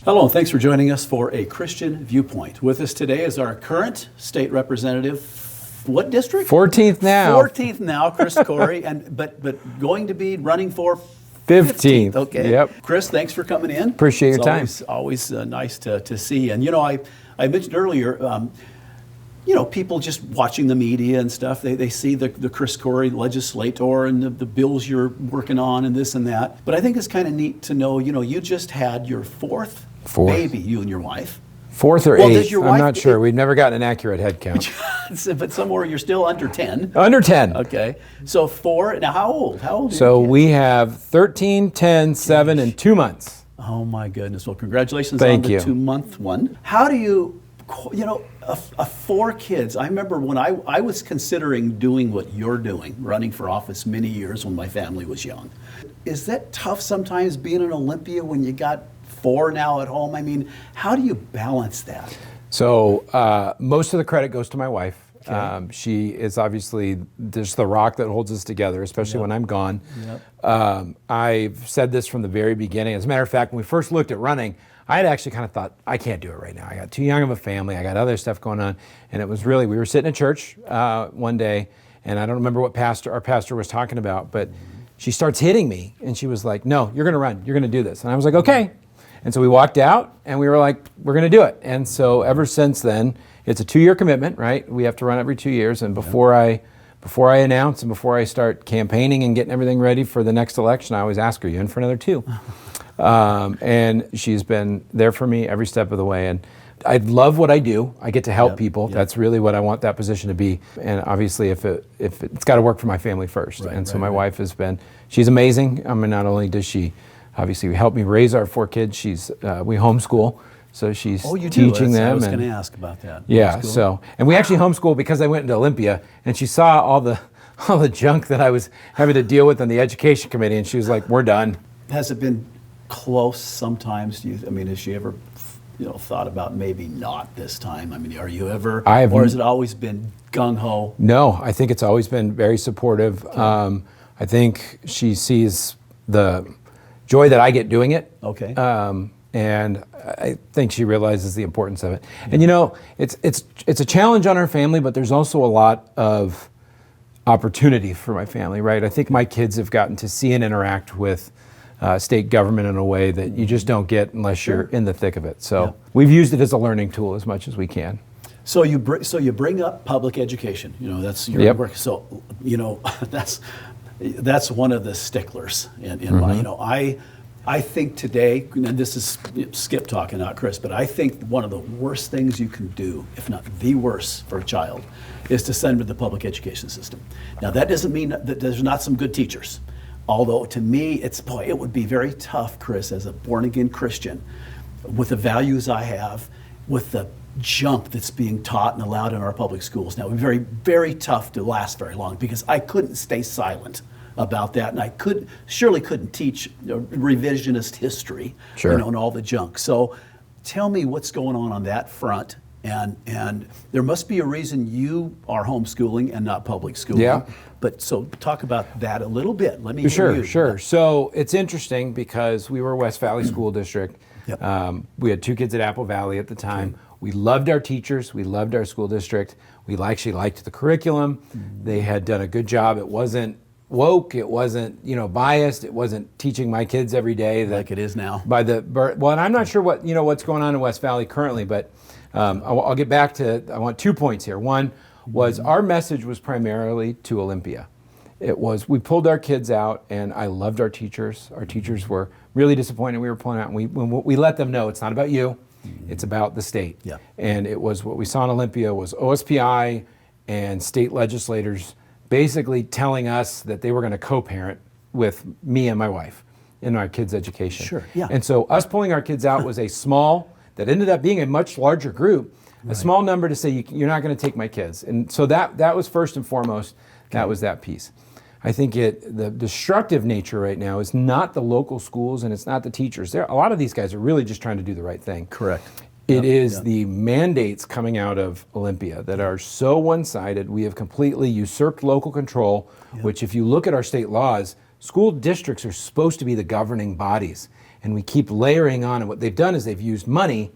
Hello, and thanks for joining us for a Christian Viewpoint. With us today is our current state representative, what district? 14th now. 14th now, Chris Corry, but going to be running for 15th. Okay. Yep. Chris, thanks for coming in. Appreciate your time. It's always nice to see. And I mentioned earlier, people just watching the media and stuff, they see the Chris Corry legislator and the bills you're working on and this and that. But I think it's kind of neat to know, you just had your fourth baby, you and your wife. Fourth or Well, eighth, does your I'm wife- not sure. We've never gotten an accurate head count. But somewhere you're still under 10. Under 10. Okay. So 4. Now, how old? How old are So your kids? we have 13, 10, 7, and 2 months. Oh, my goodness. Well, congratulations Thank on the you. 2-month one. How do you, a 4 kids, I remember when I was considering doing what you're doing, running for office many years when my family was young. Is that tough sometimes being an Olympia when you got 4 now at home? I mean, how do you balance that? So most of the credit goes to my wife. Okay. She is obviously just the rock that holds us together, especially when I'm gone. Yep. I've said this from the very beginning. As a matter of fact, when we first looked at running, I had actually kind of thought, I can't do it right now. I got too young of a family. I got other stuff going on. And it was really, we were sitting in church one day, and I don't remember what our pastor was talking about, but she starts hitting me, and she was like, no, you're going to run. You're going to do this. And I was like, okay. And so we walked out, and we were like, we're going to do it. And so ever since then, it's a 2-year commitment, right? We have to run every 2 years. And before I announce and before I start campaigning and getting everything ready for the next election, I always ask her, you in for another 2? And she's been there for me every step of the way. And I love what I do. I get to help people. Yep. That's really what I want that position to be. And obviously, if it's got to work for my family first. Right, and so right, my right. wife she's amazing. I mean, not only does she obviously help me raise our 4 kids, we homeschool. So she's teaching them. I was going to ask about that. Yeah. Homeschool? So, and we actually homeschool because I went into Olympia, and she saw all the junk that I was having to deal with on the education committee, and she was like, "We're done." Has it been close sometimes? Has she ever, thought about maybe not this time? I mean, are you ever, or has it always been gung ho? No, I think it's always been very supportive. Okay. I think she sees the joy that I get doing it. Okay. And I think she realizes the importance of it. Yeah. And it's a challenge on our family, but there's also a lot of opportunity for my family, right? I think my kids have gotten to see and interact with state government in a way that you just don't get unless you're in the thick of it. So we've used it as a learning tool as much as we can. So you bring up public education. That's your work. So that's one of the sticklers in my. I think today, and this is Skip talking, not Chris, but I think one of the worst things you can do, if not the worst for a child, is to send them to the public education system. Now that doesn't mean that there's not some good teachers. Although to me, it would be very tough, Chris, as a born-again Christian, with the values I have, with the junk that's being taught and allowed in our public schools. Now, it would be very, very tough to last very long because I couldn't stay silent about that, and I surely couldn't teach revisionist history, and all the junk. So tell me what's going on that front. And there must be a reason you are homeschooling and not public schooling. Yeah. But so talk about that a little bit. Let me hear Sure, you. sure. So it's interesting because we were West Valley School District. Yep. We had 2 kids at Apple Valley at the time. Okay. We loved our teachers. We loved our school district. We actually liked the curriculum. They had done a good job. It wasn't woke. It wasn't biased. It wasn't teaching my kids every day like it is now. And I'm not sure what's going on in West Valley currently, but I'll get back to. I want 2 points here. One was our message was primarily to Olympia. It was we pulled our kids out, and I loved our teachers. Our teachers were really disappointed we were pulling out, and we let them know it's not about you, it's about the state. Yeah. And it was what we saw in Olympia was OSPI and state legislators basically telling us that they were going to co-parent with me and my wife in our kids' education. Sure. Yeah. And so us pulling our kids out was that ended up being a much larger group, a small number to say, you're not going to take my kids. And so that was first and foremost, that was that piece. I think the destructive nature right now is not the local schools and it's not the teachers. A lot of these guys are really just trying to do the right thing. Correct. It is the mandates coming out of Olympia that are so one-sided. We have completely usurped local control, which if you look at our state laws, school districts are supposed to be the governing bodies. and we keep layering on. And what they've done is they've used money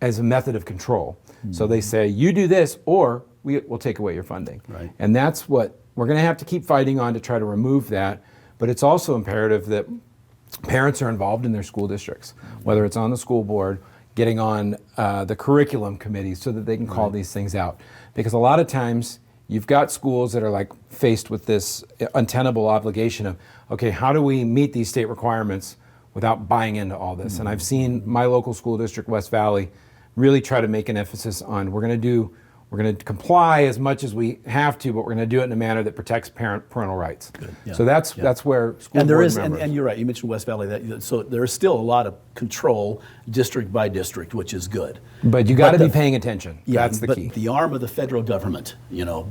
as a method of control. So they say, you do this, or we'll take away your funding. Right. And that's what we're going to have to keep fighting on to try to remove that. But it's also imperative that parents are involved in their school districts, whether it's on the school board, getting on the curriculum committee so that they can call these things out. Because a lot of times you've got schools that are like faced with this untenable obligation of, okay, how do we meet these state requirements without buying into all this? And I've seen my local school district, West Valley, really try to make an emphasis on we're going to comply as much as we have to, but we're going to do it in a manner that protects parental rights. Good, yeah, So that's where school And there board is, members. and you're right, you mentioned West Valley, so there is still a lot of control district by district, which is good. But you got to be paying attention. That's the but key. the arm of the federal government,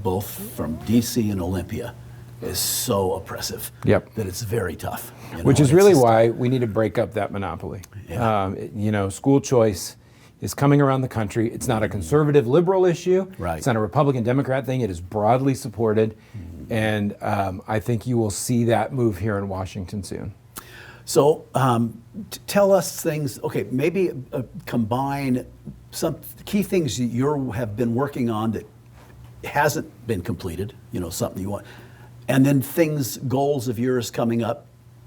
both from DC and Olympia, is so oppressive Yep. that it's very tough. Which is It's really just- why we need to break up that monopoly. Yeah. School choice is coming around the country. It's not a conservative liberal issue. Right. It's not a Republican Democrat thing. It is broadly supported. And I think you will see that move here in Washington soon. So tell us things, okay, maybe combine some key things that you have been working on that hasn't been completed, something you want, and then goals of yours coming up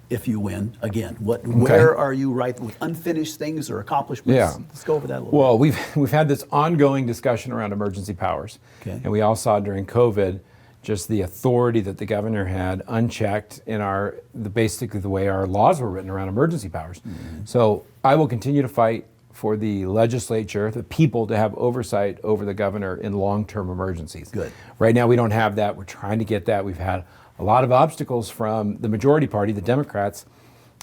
if you win again. Where are you right with unfinished things or accomplishments? Yeah. Let's go over that a little Well, we've had this ongoing discussion around emergency powers. Okay. And we all saw during COVID just the authority that the governor had unchecked in basically the way our laws were written around emergency powers. So I will continue to fight for the legislature, the people, to have oversight over the governor in long-term emergencies. Good. Right now we don't have that. We're trying to get that. We've had a lot of obstacles from the majority party, the Democrats,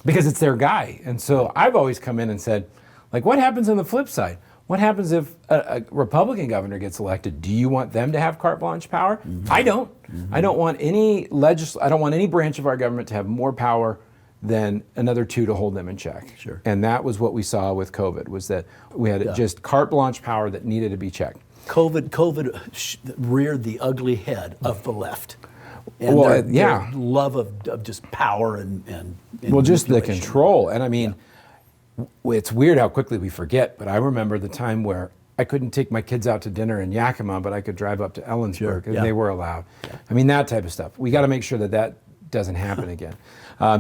because it's their guy. And so I've always come in and said, like, what happens on the flip side? What happens if a Republican governor gets elected? Do you want them to have carte blanche power? I don't. I don't want any I don't want any branch of our government to have more power than another two to hold them in check. Sure. And that was what we saw with COVID, was that we had just carte blanche power that needed to be checked. COVID reared the ugly head of the left. And Well, their love of just power and Well, just the manipulation. control. And I mean, it's weird how quickly we forget, but I remember the time where I couldn't take my kids out to dinner in Yakima, but I could drive up to Ellensburg, and yeah. they were allowed. I mean, that type of stuff. We got to make sure that doesn't happen again.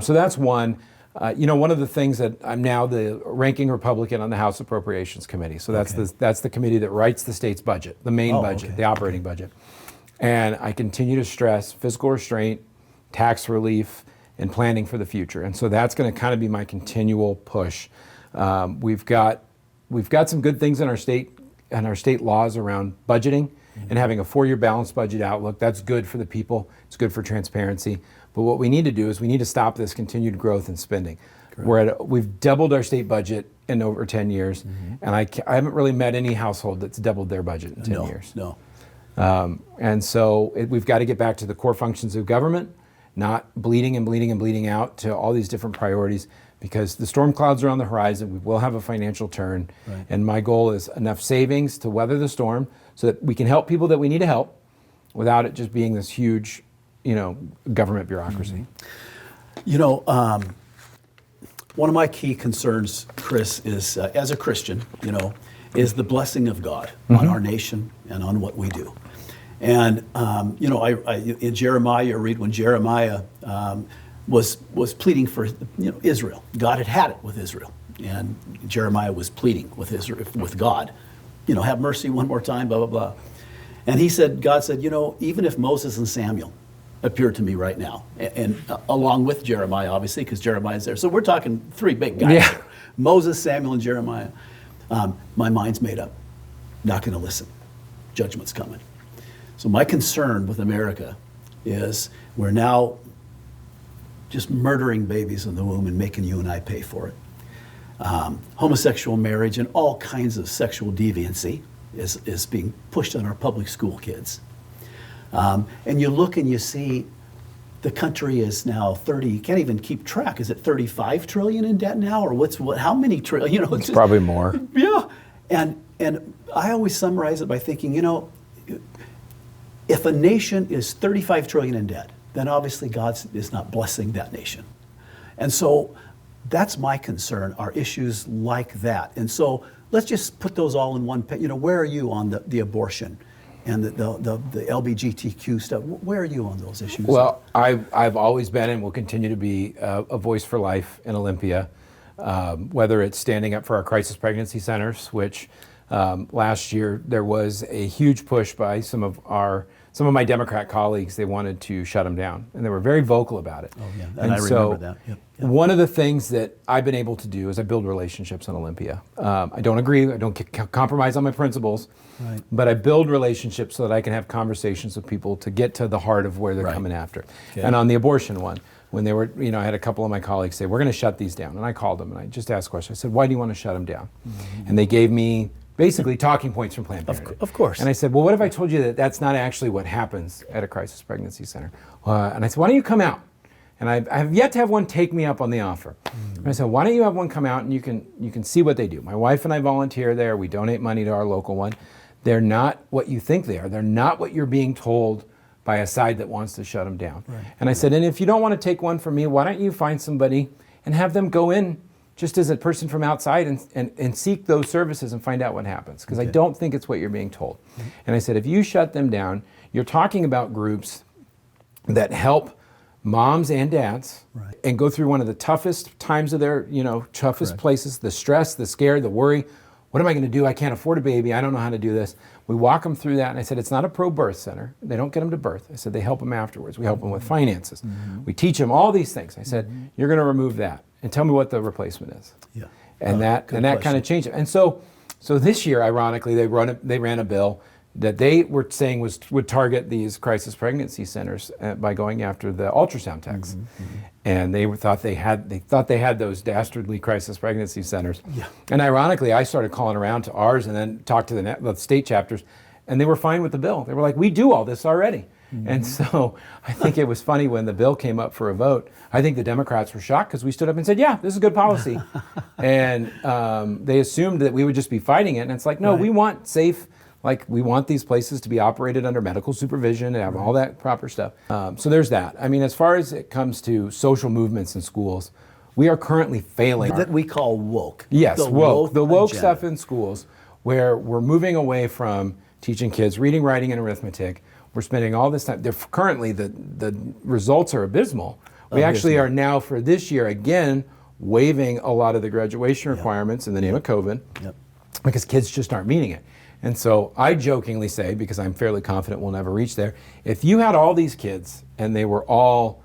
So that's one. One of the things that I'm now the ranking Republican on the House Appropriations Committee. So that's the committee that writes the state's budget, the main budget, the operating budget. And I continue to stress fiscal restraint, tax relief, and planning for the future. And so that's going to kind of be my continual push. We've got some good things in our state and our state laws around budgeting and having a 4-year balanced budget outlook. That's good for the people. It's good for transparency. But what we need to do is we need to stop this continued growth in spending. We've doubled our state budget in over 10 years, and I haven't really met any household that's doubled their budget in 10 years. No. And so we've got to get back to the core functions of government, not bleeding out to all these different priorities, because the storm clouds are on the horizon. We will have a financial turn. Right. And my goal is enough savings to weather the storm so that we can help people that we need to help without it just being this huge, government bureaucracy. One of my key concerns, Chris, is as a Christian, is the blessing of God on our nation and on what we do. And in Jeremiah, you read when Jeremiah was pleading for Israel. God had it with Israel, and Jeremiah was pleading with Israel, with God, have mercy one more time, blah blah blah. And God said, even if Moses and Samuel appeared to me right now, and along with Jeremiah, obviously, because Jeremiah's there. So we're talking 3 big guys here. Moses, Samuel, and Jeremiah. My mind's made up. Not going to listen. Judgment's coming. So my concern with America is we're now just murdering babies in the womb and making you and I pay for it. Homosexual marriage and all kinds of sexual deviancy is being pushed on our public school kids. And you look and you see the country is now you can't even keep track. Is it 35 trillion in debt now, or how many trillion? It's probably more. Yeah. And I always summarize it by thinking, if a nation is 35 trillion in debt, then obviously God is not blessing that nation. And so That's my concern, are issues like that. And so let's just put those all in one page. Where are you on the abortion and the LGBTQ stuff? Where are you on those issues? Well, I've always been and will continue to be a voice for life in Olympia, whether it's standing up for our crisis pregnancy centers, which last year there was a huge push by some of my Democrat colleagues. They wanted to shut them down, and they were very vocal about it. Oh yeah, and I remember that. Yep. One of the things that I've been able to do is I build relationships in Olympia. I don't agree, I don't compromise on my principles, right. but I build relationships so that I can have conversations with people to get to the heart of where they're Right. coming after. Okay. And on the abortion one, when they were, I had a couple of my colleagues say, we're going to shut these down. And I called them and I just asked a question. I said, why do you want to shut them down? Mm-hmm. And they gave me basically talking points from Planned Parenthood. Of course. And I said, well, what if I told you that that's not actually what happens at a crisis pregnancy center? And I said, why don't you come out? And I have yet to have one take me up on the offer. Mm-hmm. And I said, why don't you have one come out and you can see what they do. My wife and I volunteer there. We donate money to our local one. They're not what you think they are. They're not what you're being told by a side that wants to shut them down. Right. And I said, and if you don't want to take one from me, why don't you find somebody and have them go in just as a person from outside and seek those services and find out what happens. Because Okay. I don't think it's what you're being told. Mm-hmm. And I said, if you shut them down, you're talking about groups that help moms and dads Right. and go through one of the toughest times of their, toughest Correct. places, the stress, the scare, the worry. What am I going to do? I can't afford a baby. I don't know how to do this. We walk them through that. And I said, it's not a pro-birth center. They don't get them to birth. I said, they help them afterwards. We help them with finances. Mm-hmm. We teach them all these things. I said, you're going to remove that and tell me what the replacement is. Yeah. And that kind question. of changed it. And so this year, ironically, they ran a bill that they were saying would target these crisis pregnancy centers by going after the ultrasound techs. Mm-hmm, mm-hmm. And they thought they had those dastardly crisis pregnancy centers. Yeah. And ironically, I started calling around to ours and then talked to the state chapters, and they were fine with the bill. They were like, we do all this already. Mm-hmm. And so I think it was funny when the bill came up for a vote. I think the Democrats were shocked because we stood up and said, yeah, this is good policy. And they assumed that we would just be fighting it. And it's like, no, Right. we want safe, we want these places to be operated under medical supervision and have all that proper stuff. So there's that. I mean, as far as it comes to social movements in schools, we are currently failing. That we call woke. Yes, The woke. The woke agenda. stuff in schools, where we're moving away from teaching kids reading, writing, and arithmetic. We're spending all this time. Currently, the results are abysmal. We actually are now, for this year, again, waiving a lot of the graduation requirements in the name of COVID, because kids just aren't meeting it. And so I jokingly say, because I'm fairly confident we'll never reach there, if you had all these kids and they were all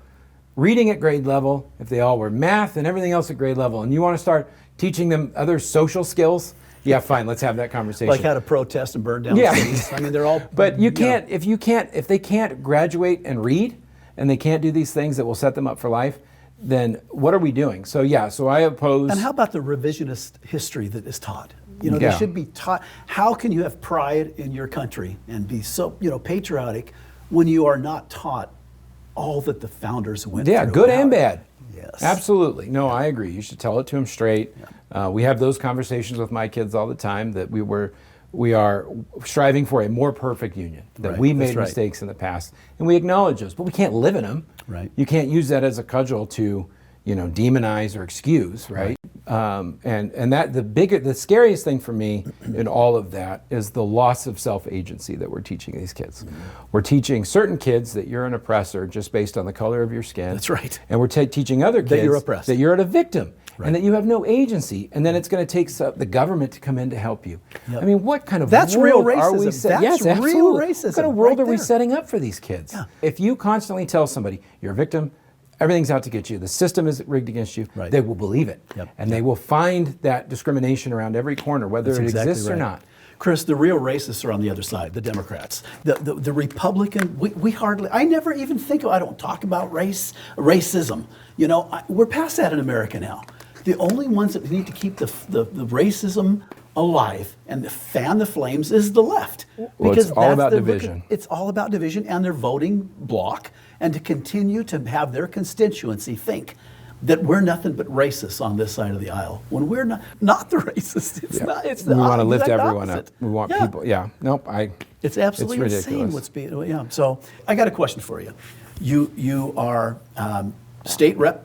reading at grade level, if they all were math and everything else at grade level, and you want to start teaching them other social skills, yeah, fine, let's have that conversation. Like how to protest and burn down cities. I mean, they're all. But you can't, if they can't graduate and read, and they can't do these things that will set them up for life, then what are we doing? So I oppose. And how about the revisionist history that is taught? They Yeah. should be taught. How can you have pride in your country and be so, patriotic when you are not taught all that the founders went through? Yeah, good and bad. Yes. Absolutely. No, I agree. You should tell it to them straight. We have those conversations with my kids all the time, that we are striving for a more perfect union, that Right, we that's made right. mistakes in the past, and we acknowledge those, but we can't live in them. Right. You can't use that as a cudgel to, demonize or excuse, right? And that the scariest thing for me in all of that is the loss of self-agency that we're teaching these kids. Mm-hmm. We're teaching certain kids that you're an oppressor just based on the color of your skin. That's right. And we're teaching other kids That you're oppressed. that you're a victim. Right. And that you have no agency, and then it's going to take the government to come in to help you. Yep. I mean, what kind of That's world real are we racism. setting? That's Yes, real absolutely. racism What kind of world right are we there. setting up for these kids? Yeah. If you constantly tell somebody you're a victim, everything's out to get you, the system is rigged against you, Right. they will believe it, Yep. and they will find that discrimination around every corner, whether That's it exactly exists or right. not. Chris, the real racists are on the other side, the Democrats. The Republican, I never even I don't talk about racism. We're past that in America now. The only ones that need to keep the racism alive and fan the flames is the left. Well, it's all about division. It's all about division and their voting bloc, and to continue to have their constituency think that we're nothing but racists on this side of the aisle, when we're not the racists. It's Yeah. not. It's the We want to lift exact everyone opposite. up. We want Yeah. people. Yeah. Nope. It's absolutely it's insane ridiculous. what's being. Yeah. So I got a question for you. You are state rep.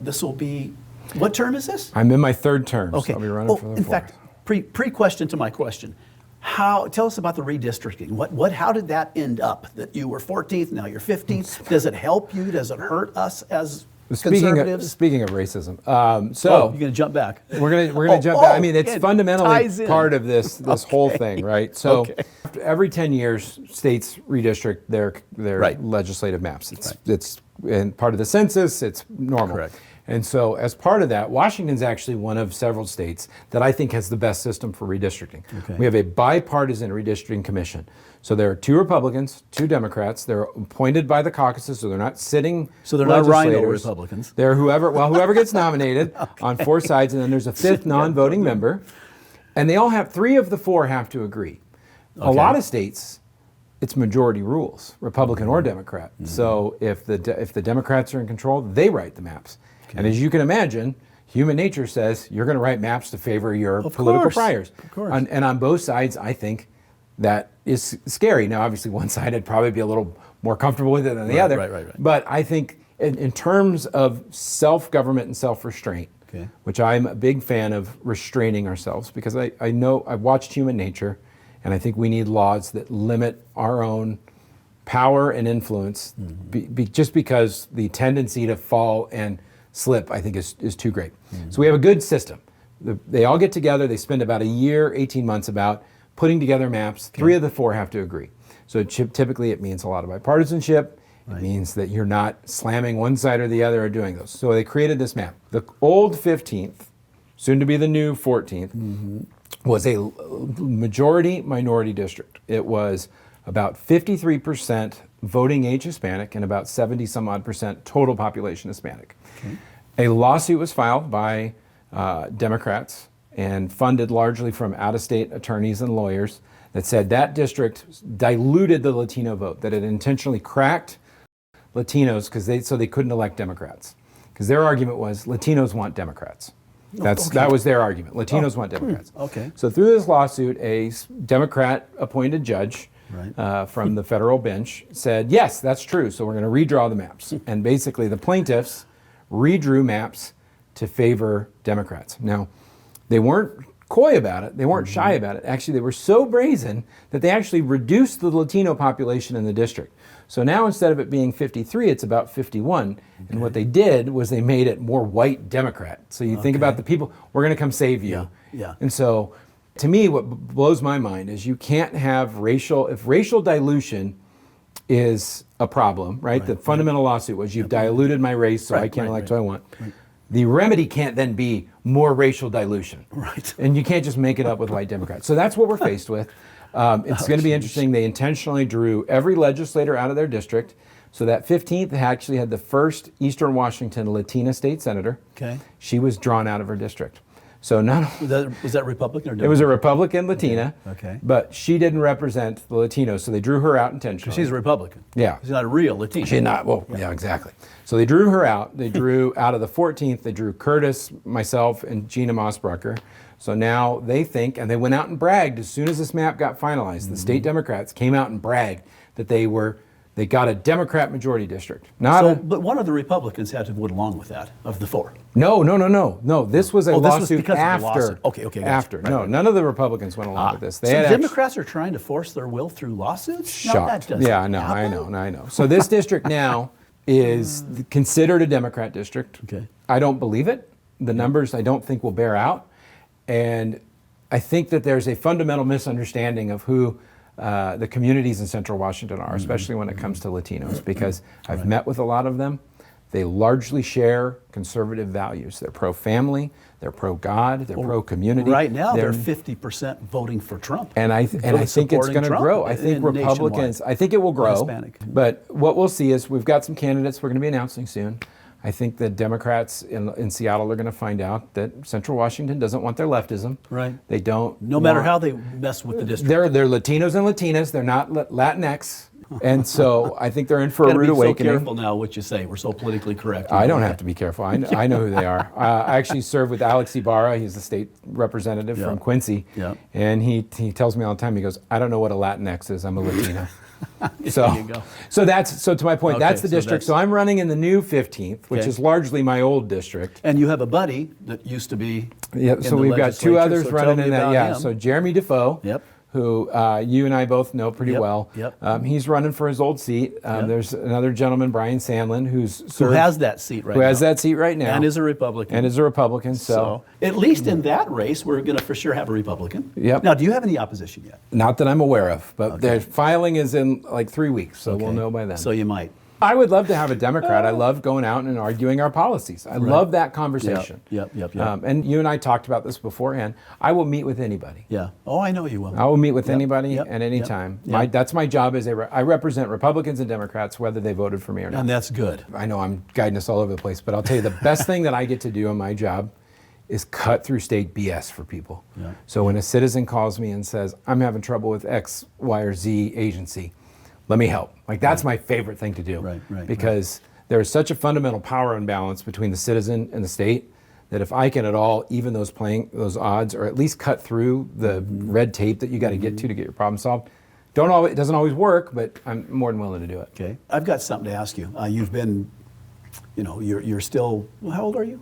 This will be What term is this? I'm in my third term, Okay. so I'll be running for the in fourth. fact, pre-question to my question. Tell us about the redistricting. How did that end up? That you were 14th, now you're 15th. Does it help you? Does it hurt us as conservatives? Speaking of racism, you're going to jump back. We're gonna jump back. I mean, it's it fundamentally ties in. part of this whole thing, right? So Okay. every 10 years, states redistrict their Right. legislative maps. It's and part of the census. It's normal. Correct. And so, as part of that, Washington's actually one of several states that I think has the best system for redistricting. Okay. We have a bipartisan redistricting commission. So there are 2 Republicans, 2 Democrats. They're appointed by the caucuses, so they're not sitting. So they're not rhino legislators. Republicans. They're whoever gets nominated on 4 sides, and then there's a 5th non-voting member, and they all have 3 of the 4 have to agree. A lot of states, it's majority rules, Republican or Democrat. So if the Democrats are in control, they write the maps. And as you can imagine, human nature says you're going to write maps to favor your political priors. Of course. And on both sides, I think that is scary. Now, obviously, one side would probably be a little more comfortable with it than the other. Right. But I think in terms of self-government and self-restraint, which I'm a big fan of restraining ourselves, because I know I've watched human nature, and I think we need laws that limit our own power and influence just because the tendency to fall and slip, I think, is too great. So we have a good system. They all get together. They spend about a year, 18 months about putting together maps. 3 of the 4 have to agree. So typically it means a lot of bipartisanship. It means that you're not slamming one side or the other or doing those. So they created this map. The old 15th, soon to be the new 14th, was a majority minority district. It was about 53% voting age Hispanic and about 70 some odd percent total population Hispanic. A lawsuit was filed by Democrats and funded largely from out-of-state attorneys and lawyers that said that district diluted the Latino vote, that it intentionally cracked Latinos so they couldn't elect Democrats. Because their argument was Latinos want Democrats. That was their argument. Latinos want Democrats. Okay. So through this lawsuit, a Democrat-appointed judge from the federal bench said, yes, that's true, so we're going to redraw the maps. And basically the plaintiffs redrew maps to favor Democrats. Now, they weren't coy about it. They weren't shy about it. Actually, they were so brazen that they actually reduced the Latino population in the district. So now instead of it being 53, it's about 51. And what they did was they made it more white Democrat. So you think about the people, we're going to come save you. Yeah. And so to me, what blows my mind is you can't have if racial dilution is a problem, right? The fundamental lawsuit was you've diluted my race, so I can't elect who I want. The remedy can't then be more racial dilution. Right. And you can't just make it up with white Democrats. So that's what we're faced with. It's going to be interesting. They intentionally drew every legislator out of their district. So that 15th actually had the first Eastern Washington Latina state senator. Okay. She was drawn out of her district. So Was that Republican or Democrat? it was a Republican Latina, Okay. but she didn't represent the Latinos, so they drew her out intentionally. She's a Republican. Yeah. She's not a real Latina. She's not, yeah, exactly. So they drew her out. They drew out of the 14th, they drew Curtis, myself, and Gina Mossbrucker. So now they think, and they went out and bragged as soon as this map got finalized. The state Democrats came out and bragged that they got a Democrat majority district. But one of the Republicans had to vote along with that, of the 4. No. This was a This was lawsuit because of the after. lawsuit. Okay, gotcha. After. Right. None of the Republicans went along with this. So Democrats are trying to force their will through lawsuits? No, that Shocked. doesn't Yeah, no, happen. I know. So this district now is considered a Democrat district. Okay. I don't believe it. The numbers I don't think will bear out. And I think that there's a fundamental misunderstanding of who the communities in Central Washington are, especially when it comes to Latinos, because I've met with a lot of them. They largely share conservative values. They're pro-family, they're pro-God, they're pro-community. Right now, they're 50% voting for Trump. And I think it's going to grow. I think Republicans, I think it will grow. Hispanic. But what we'll see is we've got some candidates we're going to be announcing soon. I think the Democrats in Seattle are going to find out that Central Washington doesn't want their leftism. Right. They don't. No matter how they mess with the district. They're Latinos and Latinas. They're not Latinx. And so I think they're in for a rude awakening. Be so careful now what you say. We're so politically correct. I don't have to be careful. I know who they are. I actually served with Alex Ibarra. He's the state representative from Quincy. Yeah. And he tells me all the time, he goes, I don't know what a Latinx is. I'm a Latina. So, There you go. so to my point, Okay, that's the so district. that's- So I'm running in the new 15th, which Okay. is largely my old district. And you have a buddy that used to be Yeah, in so the we've got two legislature, others so tell running me in that. about Yeah, him. so Jeremy Defoe, Yep. who you and I both know pretty Yep, well. yep. He's running for his old seat. Yep. There's another gentleman, Brian Sandlin, who served- has that seat right who now. has that seat right now, And is a Republican. and is a Republican. So at least in that race, we're going to for sure have a Republican. Yep. Now, do you have any opposition yet? not that I'm aware of, but their filing is in like 3 weeks, so we'll Okay. know by then. So you might. I would love to have a Democrat. I love going out and arguing our policies. I love that conversation. Yep. And you and I talked about this beforehand. I will meet with anybody. Yeah. Oh, I know you will. I will meet with anybody Yep. at any Yep. time. Yep. That's my job as I represent Republicans and Democrats, whether they voted for me or not. And that's good. I know I'm guiding us all over the place, but I'll tell you the best thing that I get to do in my job is cut through state BS for people. Yeah. So when a citizen calls me and says, I'm having trouble with X, Y, or Z agency, let me help. Like that's my favorite thing to do. Right. Because there is such a fundamental power imbalance between the citizen and the state that if I can at all even those odds, or at least cut through the red tape that you got to get to get your problem solved, it doesn't always work, but I'm more than willing to do it. Okay. I've got something to ask you. You've been, you're still, well, how old are you?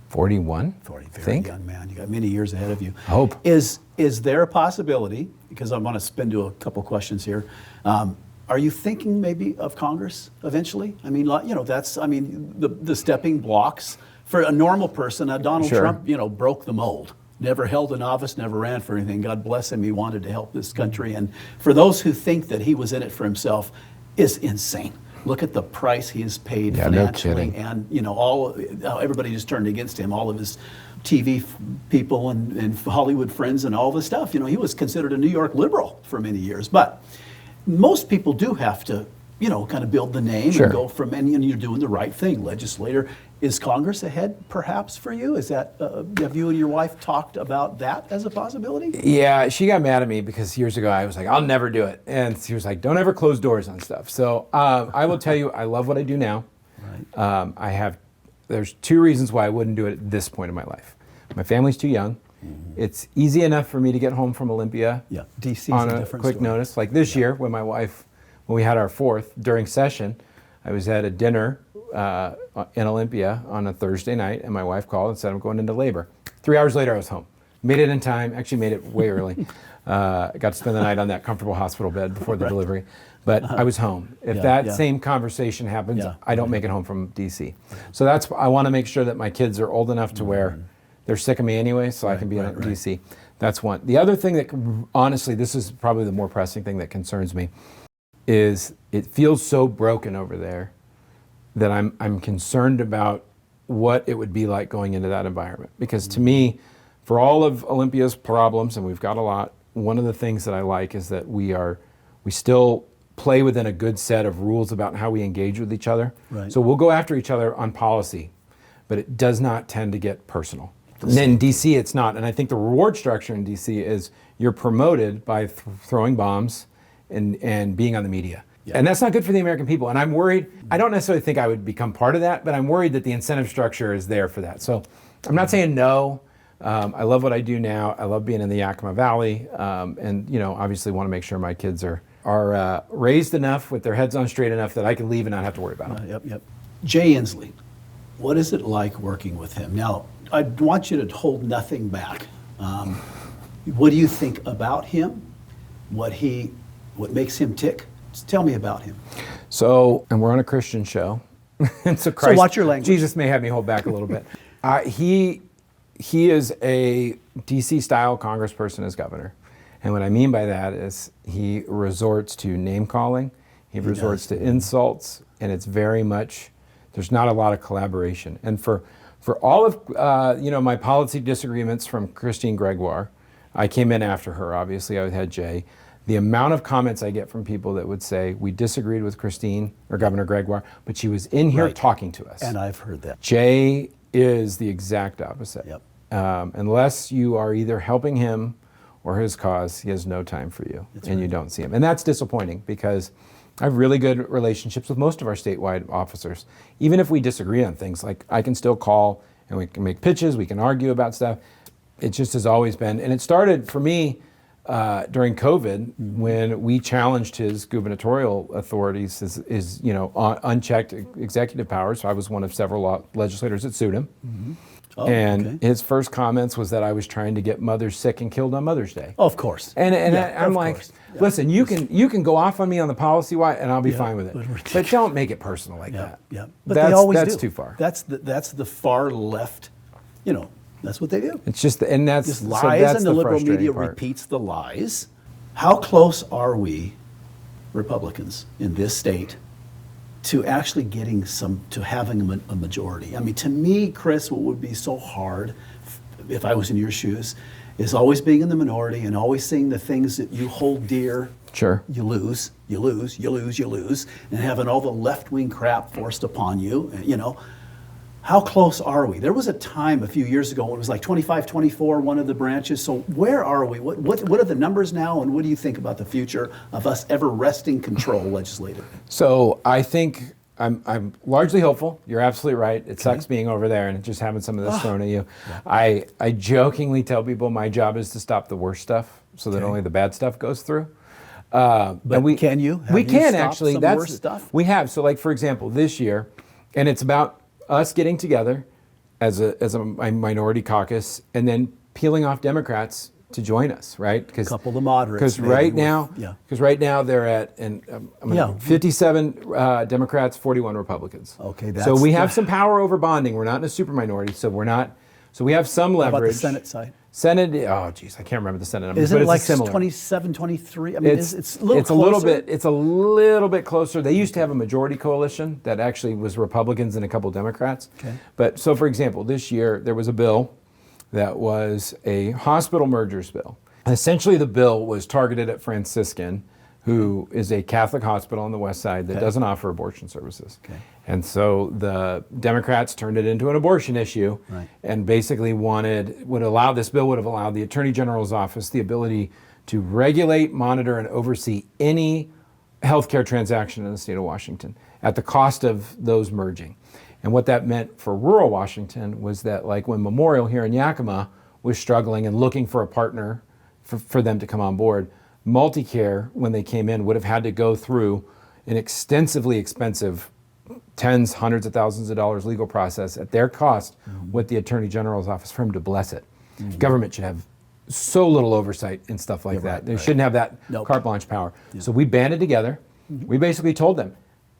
41, 40, I very think. young man. You got many years ahead of you. I hope. Is there a possibility, because I want to spin to a couple questions here, are you thinking maybe of Congress eventually? I mean, the stepping blocks for a normal person. Donald Sure. Trump, broke the mold. Never held an office, never ran for anything. God bless him. He wanted to help this country. And for those who think that he was in it for himself, is insane. Look at the price he has paid Yeah, no financially, kidding. and everybody just turned against him. All of his TV people and Hollywood friends and all this stuff. He was considered a New York liberal for many years. But most people do have to, kind of build the name Sure. and go from. And you're doing the right thing, legislator. Is Congress ahead, perhaps, for you? Is that have you and your wife talked about that as a possibility? Yeah, she got mad at me because years ago I was like, I'll never do it. And she was like, don't ever close doors on stuff. So I will tell you, I love what I do now. Right. There's two reasons why I wouldn't do it at this point in my life. My family's too young. It's easy enough for me to get home from Olympia Yeah, DC is on a a different quick story. notice. Like this year when we had our 4th during session, I was at a dinner in Olympia on a Thursday night, and my wife called and said, I'm going into labor. 3 hours later, I was home. Made it in time, actually made it way early. I got to spend the night on that comfortable hospital bed before the delivery. But I was home. If Yeah. same conversation happens, Yeah. I don't make it home from DC. So I want to make sure that my kids are old enough to where they're sick of me anyway, so I can be in DC. That's one. The other thing that, honestly, this is probably the more pressing thing that concerns me, is it feels so broken over there that I'm concerned about what it would be like going into that environment. Because to me, for all of Olympia's problems, and we've got a lot, one of the things that I like is that we still play within a good set of rules about how we engage with each other. Right. So we'll go after each other on policy, but it does not tend to get personal. And in DC, it's not. And I think the reward structure in DC is you're promoted by throwing bombs and being on the media. Yeah. And that's not good for the American people. And I'm worried, I don't necessarily think I would become part of that, but I'm worried that the incentive structure is there for that. So I'm not saying no. I love what I do now. I love being in the Yakima Valley. And obviously want to make sure my kids are raised enough with their heads on straight enough that I can leave and not have to worry about them. Yep. Jay Inslee, what is it like working with him? Now, I want you to hold nothing back. What do you think about him? What makes him tick? Just tell me about him. So, and we're on a Christian show. And so Christ, watch your language. Jesus may have me hold back a little bit. He is a DC-style congressperson as governor. And what I mean by that is he resorts to name-calling. He resorts to insults. And it's very much, there's not a lot of collaboration. And for all of my policy disagreements from Christine Gregoire, I came in after her, obviously. I had Jay. The amount of comments I get from people that would say, we disagreed with Christine or Governor Gregoire, but she was in here talking to us. And I've heard that. Jay is the exact opposite. Yep. Unless you are either helping him or his cause, he has no time for you, you don't see him. And that's disappointing because I have really good relationships with most of our statewide officers. Even if we disagree on things, like I can still call and we can make pitches, we can argue about stuff. It just has always been, and it started for me during COVID, when we challenged his gubernatorial authorities, his unchecked executive powers. So I was one of several legislators that sued him. Oh, And okay. his first comments was that I was trying to get mothers sick and killed on Mother's Day. Of course. And Yeah, I'm of like, course. Yeah. listen, you can go off on me on the policy why, and I'll be fine with it. but But don't make it personal like Yeah, that. yeah. But that's, they always that's do. too far. That's the far left. That's what they do. It's just, and that's Just so lies, that's and the liberal frustrating media part. repeats the lies. How close are we, Republicans in this state, to actually getting to having a majority? I mean, to me, Chris, what would be so hard, if I was in your shoes, is always being in the minority and always seeing the things that you hold dear. Sure. You lose, and having all the left-wing crap forced upon you. How close are we? There was a time a few years ago when it was like 25-24, one of the branches. So where are we? What are the numbers now, and what do you think about the future of us ever wresting control legislatively? So I think I'm largely hopeful. You're absolutely right. It sucks being over there and just having some of this thrown at you. Yeah. I jokingly tell people my job is to stop the worst stuff so that only the bad stuff goes through. But can you? We can actually. Some That's worse stuff. We have. So, like for example, this year, and it's about us getting together as a minority caucus and then peeling off Democrats to join us, right? A couple of the moderates. Because right now they're at 57 Democrats, 41 Republicans. Okay, so we have some power over bonding. We're not in a super minority, so we're not. So we have some leverage. How about the Senate side? Senate, oh geez, I can't remember the Senate numbers. Isn't but it like similar. 27, 23? I mean, it's a little closer. It's a little bit closer. They used to have a majority coalition that actually was Republicans and a couple Democrats. Okay. But so, for example, this year there was a bill that was a hospital mergers bill. Essentially, the bill was targeted at Franciscan, who is a Catholic hospital on the west side that doesn't offer abortion services. Okay. And so the Democrats turned it into an abortion issue and basically this bill would have allowed the Attorney General's office the ability to regulate, monitor, and oversee any healthcare transaction in the state of Washington at the cost of those merging. And what that meant for rural Washington was that, like when Memorial here in Yakima was struggling and looking for a partner for them to come on board, Multicare, when they came in, would have had to go through an extensively expensive tens, hundreds of thousands of dollars legal process at their cost with the Attorney General's office for him to bless it. Government should have so little oversight and stuff like that. They shouldn't have that carte blanche power. So we banded together. We basically told them,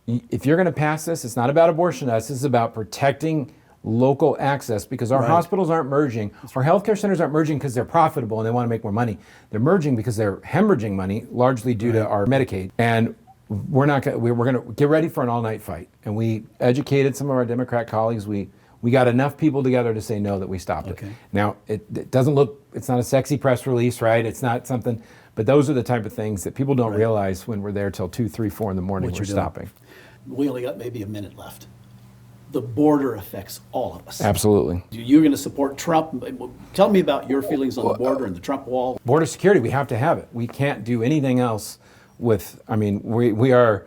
if you're going to pass this, it's not about abortion to us, this is about protecting local access, because our hospitals aren't merging. Our healthcare centers aren't merging because they're profitable and they want to make more money. They're merging because they're hemorrhaging money, largely due to our Medicaid. And we're going to get ready for an all-night fight. And we educated some of our Democrat colleagues. We got enough people together to say no, that we stopped it. Now, it doesn't look, it's not a sexy press release, right? It's not something, but those are the type of things that people don't realize when we're there till 2, 3, 4 in the morning, we're stopping. We only got maybe a minute left. The border affects all of us. Absolutely. You're going to support Trump. Tell me about your feelings on the border and the Trump wall. Border security, we have to have it. We can't do anything else with, we are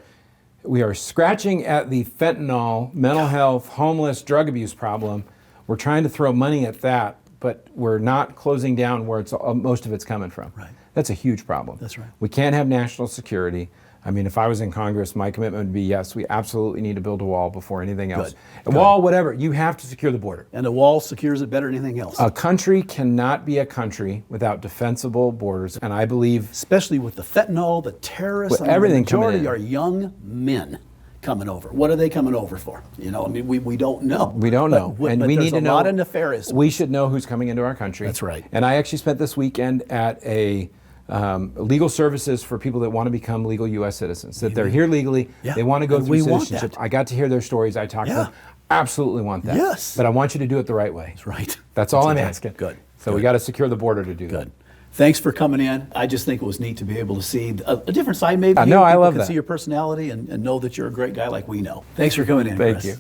scratching at the fentanyl, mental health, homeless, drug abuse problem. We're trying to throw money at that, but we're not closing down where most of it's coming from. Right. That's a huge problem. That's right. We can't have national security. If I was in Congress, my commitment would be, yes, we absolutely need to build a wall before anything else. A wall, whatever, you have to secure the border. And the wall secures it better than anything else. A country cannot be a country without defensible borders. And I believe, especially with the fentanyl, the terrorists, everything the majority coming in. are young men coming over. What are they coming over for? We don't know. We don't know. And we need to know. A lot of nefarious. We should know who's coming into our country. That's right. And I actually spent this weekend at a legal services for people that want to become legal U.S. citizens, that they're here legally, they want to go through citizenship. I got to hear their stories. I talked to them. Absolutely want that. Yes. But I want you to do it the right way. That's right. That's all I'm asking. Good. So we got to secure the border to do that. Good. Thanks for coming in. I just think it was neat to be able to see a different side, maybe. No, I love that. that. See your personality and know that you're a great guy like we know. Thanks for coming in, Thank Chris. you.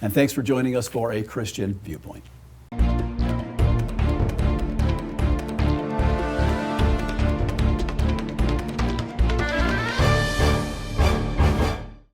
And thanks for joining us for A Christian Viewpoint.